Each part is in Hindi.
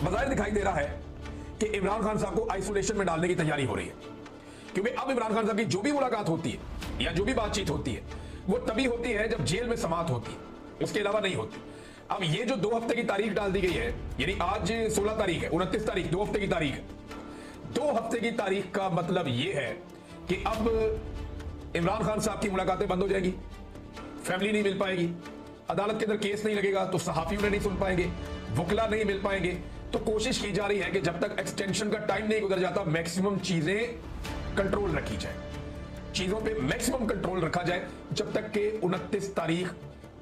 बज़ाहिर दिखाई दे रहा है कि इमरान खान साहब को आइसोलेशन में डालने की तैयारी हो रही है, क्योंकि अब इमरान खान साहब की जो भी मुलाकात होती है या जो भी बातचीत होती है वो तभी होती है जब जेल में समाअत होती है, उसके अलावा नहीं होती। अब ये जो 2 हफ्ते की तारीख डाल दी गई है, यानी आज 16 तारीख है, 29 तारीख 2 हफ्ते की तारीख है। 2 हफ्ते की तारीख का मतलब ये है कि अब इमरान खान साहब की मुलाकातें बंद हो जाएगी, फैमिली नहीं मिल पाएगी, अदालत के अंदर केस नहीं लगेगा तो सहाफी उन्हें नहीं सुन पाएंगे, वकला नहीं मिल पाएंगे। तो कोशिश की जा रही है कि जब तक एक्सटेंशन का टाइम नहीं गुजर जाता मैक्सिमम चीजें कंट्रोल रखी जाए, चीजों पे मैक्सिमम कंट्रोल रखा जाए जब तक के 29 तारीख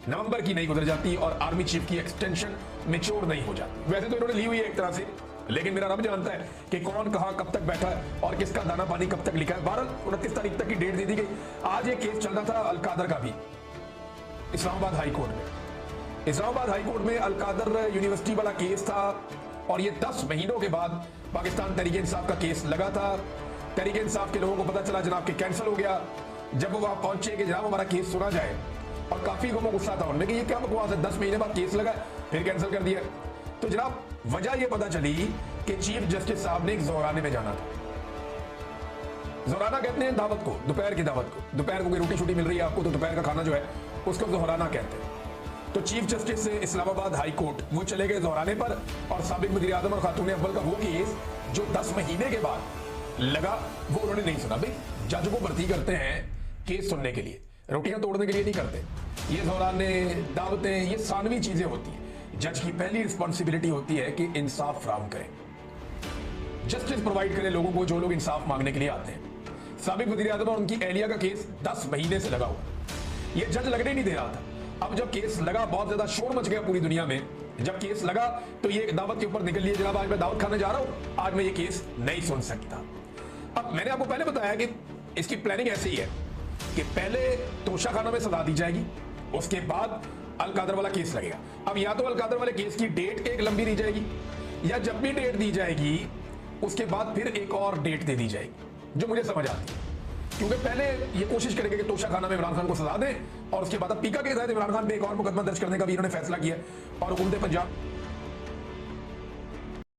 नवंबर की नहीं गुजर जाती और आर्मी चीफ की एक्सटेंशन मैच्योर नहीं हो जाती। वैसे तो इन्होंने ली हुई है एक तरह से, लेकिन मेरा रब जानता है कि कौन कहां कब तक बैठा है और किसका दाना पानी कब तक लिखा है। 29 तारीख तक की डेट दे दी गई। आज ये केस चल रहा था अलकादर का भी इस्लामाबाद हाई कोर्ट में। इस्लामाबाद हाई कोर्ट में अलकादर यूनिवर्सिटी वाला केस था और ये 10 महीनों के बाद पाकिस्तान तहरीक इंसाफ का केस लगा था। तहरीक इंसाफ के लोगों को पता चला जनाब कि कैंसिल हो गया। जब वो वहां पहुंचे कि जनाब हमारा केस सुना जाए, और काफी लोगों को गुस्सा था उनमें कि ये क्या बकवास है, 10 महीने बाद केस लगा फिर कैंसिल कर दिया। तो जनाब वजह ये पता चली कि चीफ जस्टिस साहब ने एक ज़ोहराने में जाना था। ज़ोहराना कहते हैं दावत को, दोपहर की दावत को। दोपहर को कोई रोटी शोटी मिल रही है आपको तो दोपहर का खाना जो है उसको ज़ोहराना कहते हैं। तो chief justice Islamabad high court वो चले गए ज़ोहराने पर, और साबिक वज़ीर आज़म और खातून अव्वल का वो केस जो 10 महीने के बाद लगा वो उन्होंने नहीं सुना। भाई जज को भर्ती करते हैं केस सुनने के लिए, रोटियां तोड़ने के लिए नहीं करते। ये ज़ोहराने, दावतें, ये सानवी चीजें होती हैं। जज की पहली रिस्पॉन्सिबिलिटी होती है कि इंसाफ फराहम करें, जस्टिस प्रोवाइड करें लोगों को जो लोग इंसाफ मांगने के लिए आते हैं। साबिक वज़ीर आज़म और उनकी एहलिया का केस 10 महीने से लगा हुआ, ये जज लगने नहीं दे रहा था। अब जब केस लगा बहुत ज्यादा शोर मच गया पूरी दुनिया में। जब केस लगा तो ये दावत के ऊपर निकल लिया, जनाब आज मैं दावत खाने जा रहा हूं, आज मैं ये केस नहीं सुन सकता। अब मैंने आपको पहले बताया कि इसकी प्लानिंग ऐसी ही है कि पहले तोशाखाना में सजा दी जाएगी, उसके बाद अलकादर वाला केस लगेगा। अब या तो अलकादर वाले केस की डेट एक लंबी दी जाएगी, या जब भी डेट दी जाएगी उसके बाद फिर एक और डेट दे दी जाएगी, जो मुझे समझ आती है। क्योंकि पहले ये कोशिश करेंगे कि तोशाखाना में इमरान खान को सजा दें, और उसके बाद अब पीका के तहत इमरान खान पे एक और मुकदमा दर्ज करने का भी इन्होंने फैसला किया। और उम्दे पंजाब